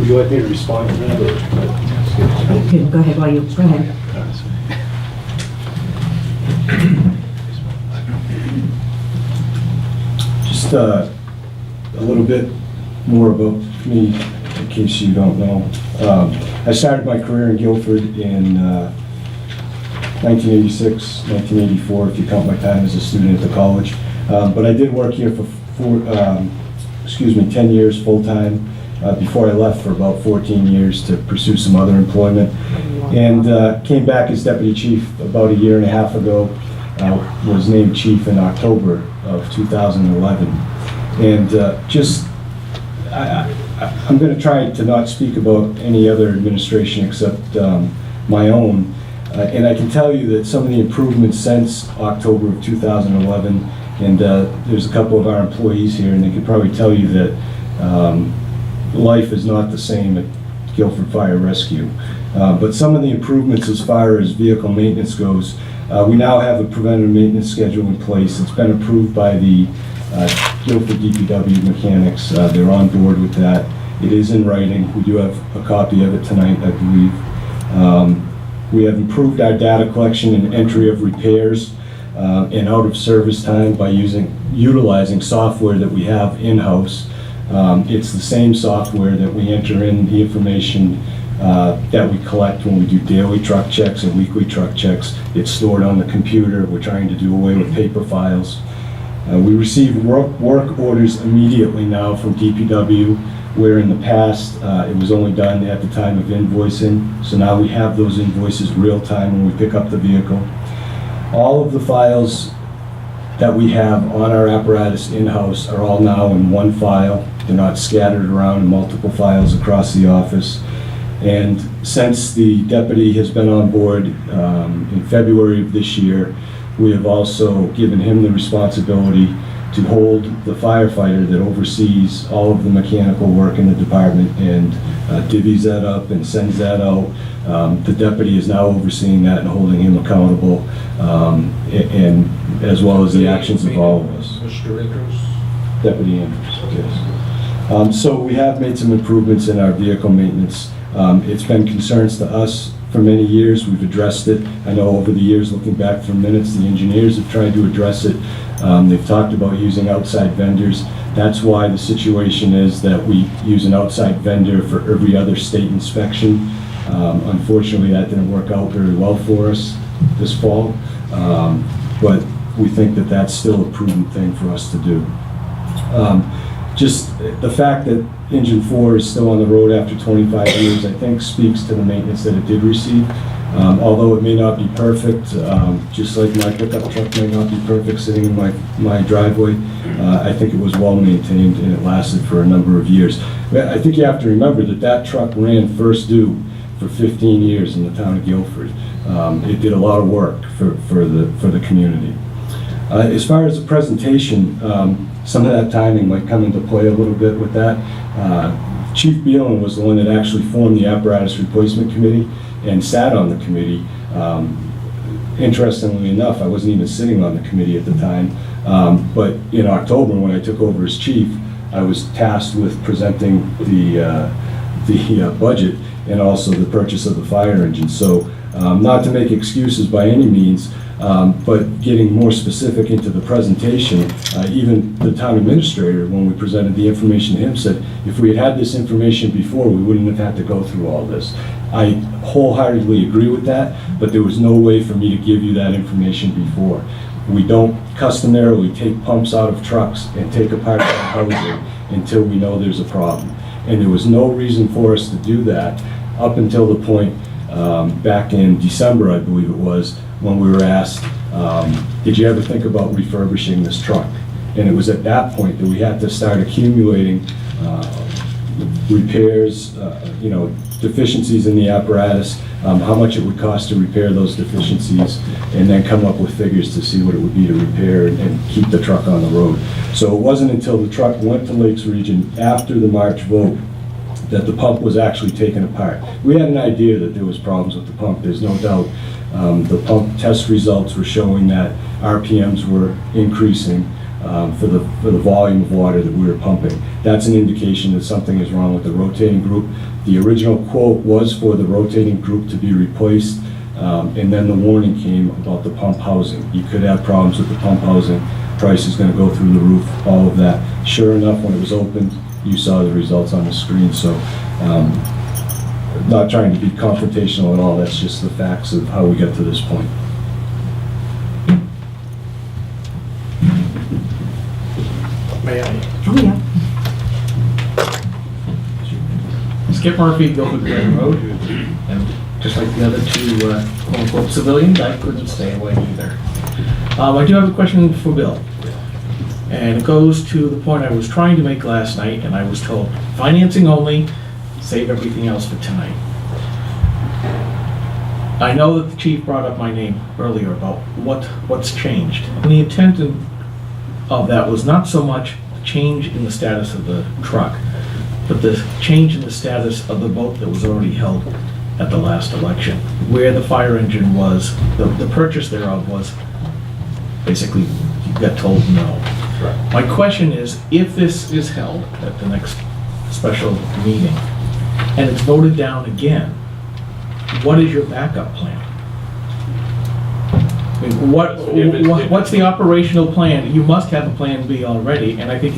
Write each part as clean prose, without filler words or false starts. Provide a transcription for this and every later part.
you like me to respond to that, or? You can go ahead while you, go ahead. Just a little bit more about me, in case you don't know. I started my career in Guilford in 1986, 1984, if you count my time as a student at the college. But I did work here for 10 years full-time before I left for about 14 years to pursue some other employment. And came back as deputy chief about a year and a half ago. Was named chief in October of 2011. And I'm going to try to not speak about any other administration except my own. And I can tell you that some of the improvements since October of 2011, and there's a couple of our employees here, and they could probably tell you that life is not the same at Guilford Fire Rescue. But some of the improvements as far as vehicle maintenance goes, we now have a preventative maintenance schedule in place. It's been approved by the Guilford DPW mechanics. They're on board with that. It is in writing. We do have a copy of it tonight, I believe. We have improved our data collection and entry of repairs and out of service time by utilizing software that we have in-house. It's the same software that we enter in the information that we collect when we do daily truck checks and weekly truck checks. It's stored on the computer. We're trying to do away with paper files. We receive work orders immediately now from DPW, where in the past it was only done at the time of invoicing. So now we have those invoices real time when we pick up the vehicle. All of the files that we have on our apparatus in-house are all now in one file. They're not scattered around in multiple files across the office. And since the deputy has been on board in February of this year, we have also given him the responsibility to hold the firefighter that oversees all of the mechanical work in the department and divvies that up and sends that out. The deputy is now overseeing that and holding him accountable, and as well as the actions of all of us. Mr. Andrews? Deputy Andrews, yes. So we have made some improvements in our vehicle maintenance. It's been concerns to us for many years. We've addressed it. I know over the years, looking back from minutes, the engineers have tried to address it. They've talked about using outside vendors. That's why the situation is that we use an outside vendor for every other state inspection. Unfortunately, that didn't work out very well for us this fall, but we think that that's still a prudent thing for us to do. Just the fact that Engine 4 is still on the road after 25 years, I think speaks to the maintenance that it did receive. Although it may not be perfect, just like my pickup truck may not be perfect sitting in my driveway, I think it was well maintained and it lasted for a number of years. I think you have to remember that that truck ran first due for 15 years in the town of Guilford. It did a lot of work for the community. As far as the presentation, some of that timing might come into play a little bit with that. Chief Beelen was the one that actually formed the Apparatus Replacement Committee and sat on the committee. Interestingly enough, I wasn't even sitting on the committee at the time, but in October when I took over as chief, I was tasked with presenting the budget and also the purchase of the fire engine. So not to make excuses by any means, but getting more specific into the presentation, even the town administrator, when we presented the information to him, said, if we had had this information before, we wouldn't have had to go through all this. I wholeheartely agree with that, but there was no way for me to give you that information before. We don't customarily take pumps out of trucks and take apart the housing until we know there's a problem. And there was no reason for us to do that up until the point back in December, I believe it was, when we were asked, did you ever think about refurbishing this truck? And it was at that point that we had to start accumulating repairs, deficiencies in the apparatus, how much it would cost to repair those deficiencies, and then come up with figures to see what it would be to repair and keep the truck on the road. So it wasn't until the truck went to Lakes Region after the March vote that the pump was actually taken apart. We had an idea that there was problems with the pump, there's no doubt. The pump test results were showing that RPMs were increasing for the volume of water that we were pumping. That's an indication that something is wrong with the rotating group. The original quote was for the rotating group to be replaced, and then the warning came about the pump housing. You could have problems with the pump housing, price is gonna go through the roof, all of that. Sure enough, when it was opened, you saw the results on the screen, so not trying to be confrontational at all, that's just the facts of how we got to this point. May I? Oh, yeah. Skip Murphy, Guilford Glen Road, and just like the other two quote-unquote civilians, I couldn't stay away either. I do have a question for Bill, and it goes to the point I was trying to make last night, and I was told, financing only, save everything else for tonight. I know that the chief brought up my name earlier about what's changed, and the intent of that was not so much the change in the status of the truck, but the change in the status of the vote that was already held at the last election, where the fire engine was, the purchase thereof was, basically, you got told no. Correct. My question is, if this is held at the next special meeting, and it's voted down again, what is your backup plan? I mean, what's the operational plan? You must have a plan B already, and I think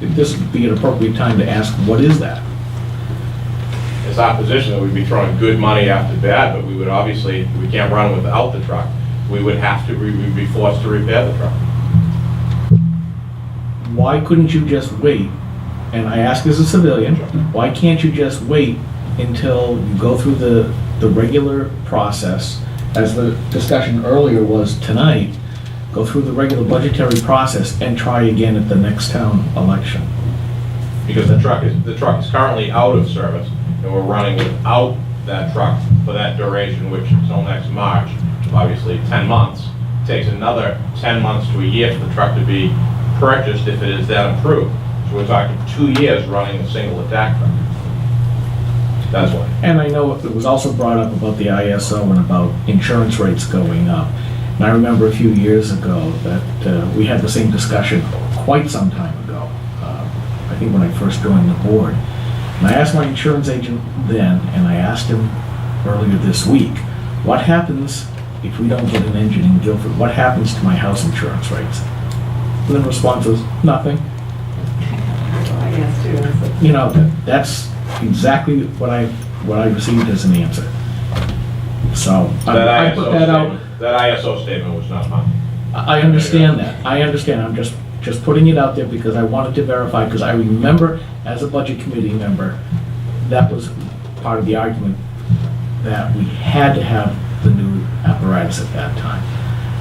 this would be an appropriate time to ask, what is that? It's our position that we'd be throwing good money after bad, but we would obviously, we can't run without the truck. We would have to, we'd be forced to repair the truck. Why couldn't you just wait? And I ask as a civilian, why can't you just wait until you go through the regular process, as the discussion earlier was tonight, go through the regular budgetary process and try again at the next town election? Because the truck is currently out of service, and we're running without that truck for that duration, which until next March, obviously 10 months. It takes another 10 months to a year for the truck to be purchased if it is that improved. So we're talking 2 years running a single attack truck. That's why. And I know it was also brought up about the ISO and about insurance rates going up. And I remember a few years ago that we had the same discussion quite some time ago, I think when I first joined the board. And I asked my insurance agent then, and I asked him earlier this week, what happens if we don't get an engine in Guilford? What happens to my house insurance rates? And the response was, nothing. I guess too. You know, that's exactly what I received as an answer. So I put that out. That ISO statement was not mine. I understand that. I understand. I'm just putting it out there because I wanted to verify, because I remember as a budget committee member, that was part of the argument that we had to have the new apparatus at that time.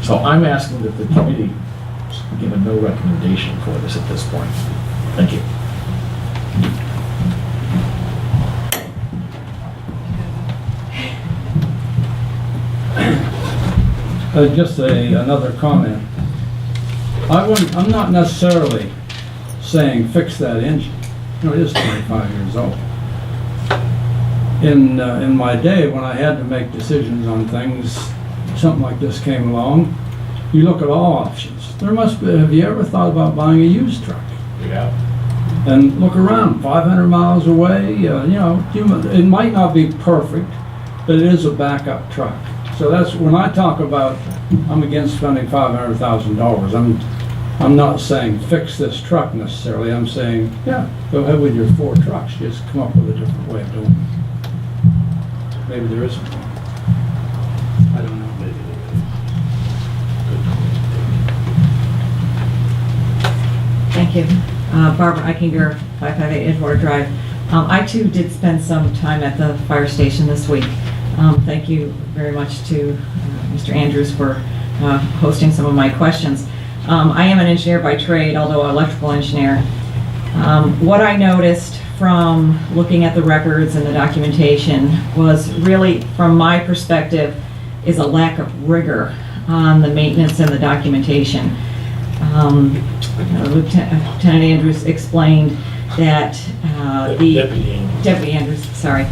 So I'm asking that the committee give a no recommendation for this at this point. Thank you. Just another comment. I'm not necessarily saying fix that engine. You know, it is 25 years old. In my day, when I had to make decisions on things, something like this came along, you look at all options. There must be, have you ever thought about buying a used truck? We have. And look around, 500 miles away, you know, it might not be perfect, but it is a backup truck. So that's, when I talk about, I'm against spending $500,000, I'm not saying fix this truck necessarily, I'm saying, yeah, go ahead with your 4 trucks, just come up with a different way of doing it. Maybe there isn't one. I don't know. Thank you. Barbara Eichinger, 558 Edgewater Drive. I too did spend some time at the fire station this week. Thank you very much to Mr. Andrews for hosting some of my questions. I am an engineer by trade, although an electrical engineer. What I noticed from looking at the records and the documentation was really, from my perspective, is a lack of rigor on the maintenance and the documentation. Lieutenant Andrews explained that Deputy Andrews, sorry,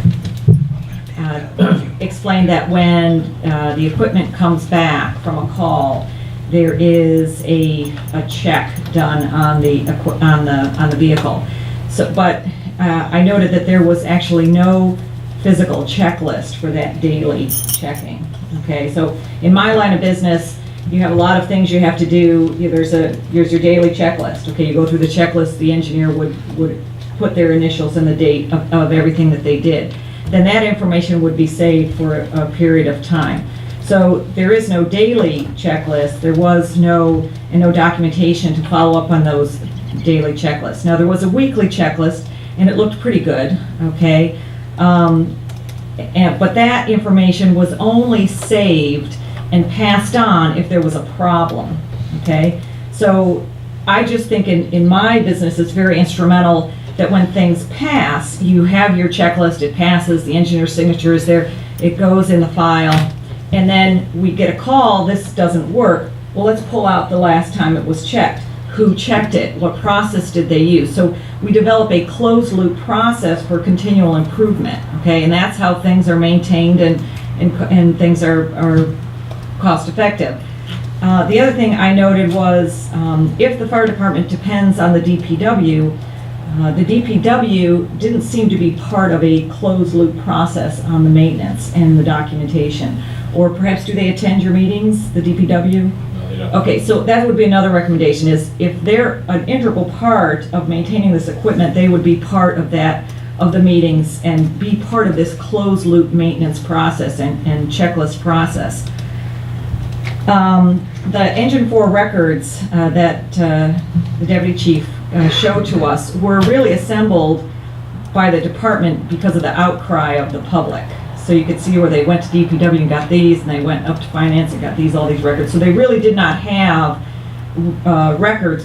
explained that when the equipment comes back from a call, there is a check done on the vehicle. So, but I noted that there was actually no physical checklist for that daily checking, okay? So in my line of business, you have a lot of things you have to do. Here's your daily checklist, okay? You go through the checklist, the engineer would put their initials and the date of everything that they did. Then that information would be saved for a period of time. So there is no daily checklist. There was no documentation to follow up on those daily checklists. Now, there was a weekly checklist, and it looked pretty good, okay? But that information was only saved and passed on if there was a problem, okay? So I just think in my business, it's very instrumental that when things pass, you have your checklist, it passes, the engineer's signature is there, it goes in the file, and then we get a call, this doesn't work. Well, let's pull out the last time it was checked. Who checked it? What process did they use? So we develop a closed loop process for continual improvement, okay? And that's how things are maintained and things are cost effective. The other thing I noted was if the fire department depends on the DPW didn't seem to be part of a closed loop process on the maintenance and the documentation. Or perhaps do they attend your meetings, the DPW? No, they don't. Okay, so that would be another recommendation is if they're an integral part of maintaining this equipment, they would be part of the meetings and be part of this closed loop maintenance process and checklist process. The Engine 4 records that the deputy chief showed to us were really assembled by the department because of the outcry of the public. So you could see where they went to DPW and got these, and they went up to finance and got all these records. So they really did not have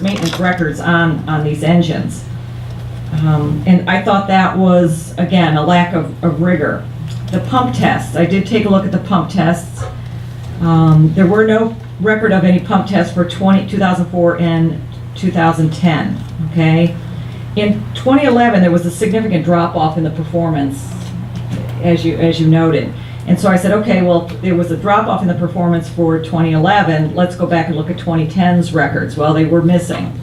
maintenance records on these engines. And I thought that was, again, a lack of rigor. The pump tests, I did take a look at the pump tests. There were no record of any pump tests for 2004 and 2010, okay? In 2011, there was a significant drop-off in the performance, as you noted. And so I said, okay, well, there was a drop-off in the performance for 2011. Let's go back and look at 2010's records. Well, they were missing.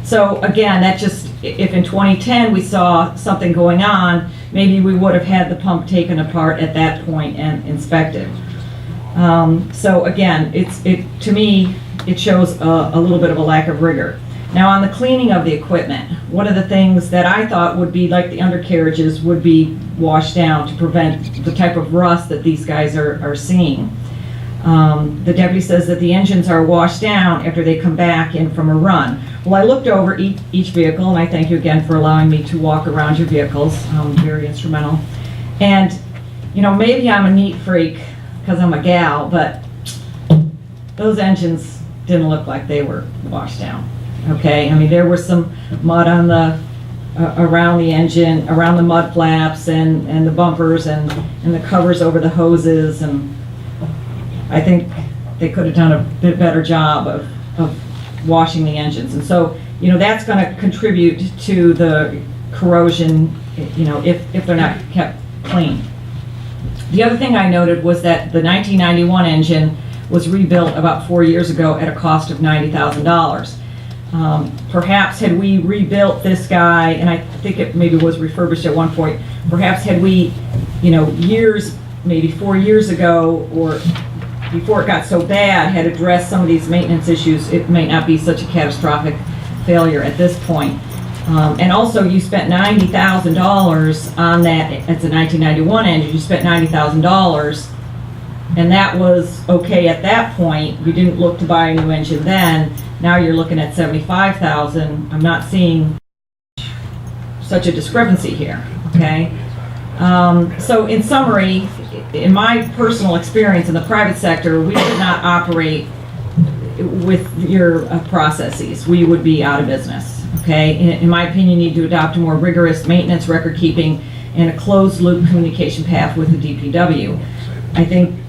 So again, that just, if in 2010 we saw something going on, maybe we would have had the pump taken apart at that point and inspected. So again, to me, it shows a little bit of a lack of rigor. Now on the cleaning of the equipment, one of the things that I thought would be like the undercarriages would be washed down to prevent the type of rust that these guys are seeing. The deputy says that the engines are washed down after they come back in from a run. Well, I looked over each vehicle, and I thank you again for allowing me to walk around your vehicles, very instrumental. And, you know, maybe I'm a neat freak because I'm a gal, but those engines didn't look like they were washed down. Okay, I mean, there was some mud on around the engine, around the mud flaps and the bumpers and the covers over the hoses, and I think they could have done a bit better job of washing the engines. And so, you know, that's going to contribute to the corrosion, you know, if they're not kept clean. The other thing I noted was that the 1991 engine was rebuilt about 4 years ago at a cost of $90,000. Perhaps had we rebuilt this guy, and I think it maybe was refurbished at one point, perhaps had we, you know, maybe 4 years ago, or before it got so bad, had addressed some of these maintenance issues, it might not be such a catastrophic failure at this point. And also, you spent $90,000 on that. It's a 1991 engine. You spent $90,000, and that was okay at that point. You didn't look to buy a new engine then. Now you're looking at $75,000. I'm not seeing such a discrepancy here, okay? So in summary, in my personal experience in the private sector, we could not operate with your processes. We would be out of business, okay? In my opinion, you need to adopt a more rigorous maintenance record keeping and a closed loop communication path with the DPW. I think,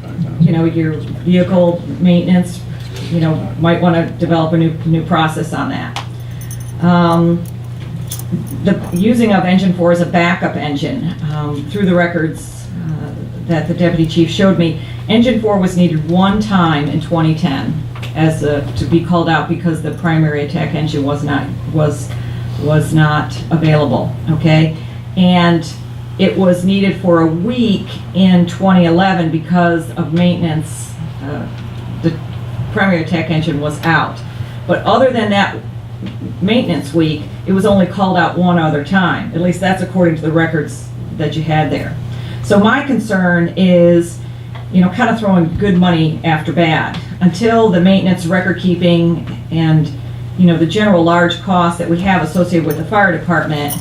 you know, your vehicle maintenance, you know, might want to develop a new process on that. The using of Engine 4 as a backup engine, through the records that the deputy chief showed me, Engine 4 was needed one time in 2010 as to be called out because the primary attack engine was not available. Okay, and it was needed for a week in 2011 because of maintenance. The primary tech engine was out. But other than that maintenance week, it was only called out one other time. At least that's according to the records that you had there. So my concern is, kind of throwing good money after bad. Until the maintenance, record keeping, and, the general large costs that we have associated with the fire department,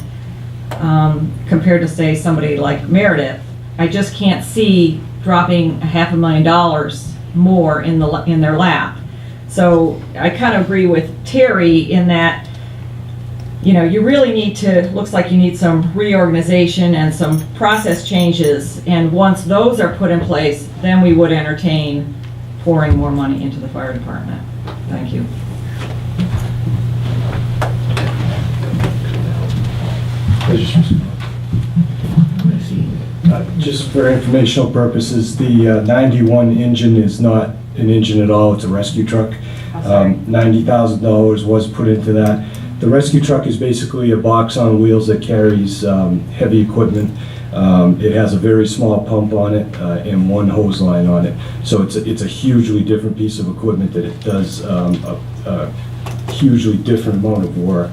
compared to, say, somebody like Meredith, I just can't see dropping $500,000 more in their lap. So I kind of agree with Terry in that, you really need to, looks like you need some reorganization and some process changes. And once those are put in place, then we would entertain pouring more money into the fire department. Thank you. Just for informational purposes, the 91 engine is not an engine at all, it's a rescue truck. $90,000 was put into that. The rescue truck is basically a box on wheels that carries heavy equipment. It has a very small pump on it and one hose line on it. So it's a hugely different piece of equipment that it does a hugely different amount of work.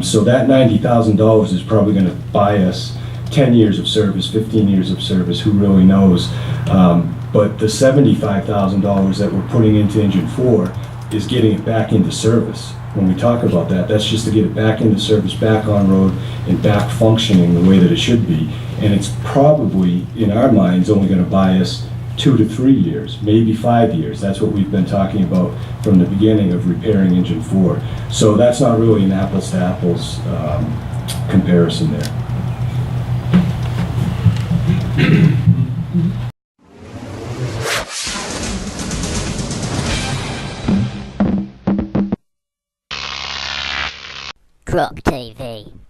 So that $90,000 is probably going to buy us 10 years of service, 15 years of service, who really knows. But the $75,000 that we're putting into engine 4 is getting it back into service. When we talk about that, that's just to get it back into service, back on road, and back functioning the way that it should be. And it's probably, in our minds, only going to buy us 2 to 3 years, maybe 5 years. That's what we've been talking about from the beginning of repairing engine 4. So that's not really an apples to apples comparison there. Croc TV.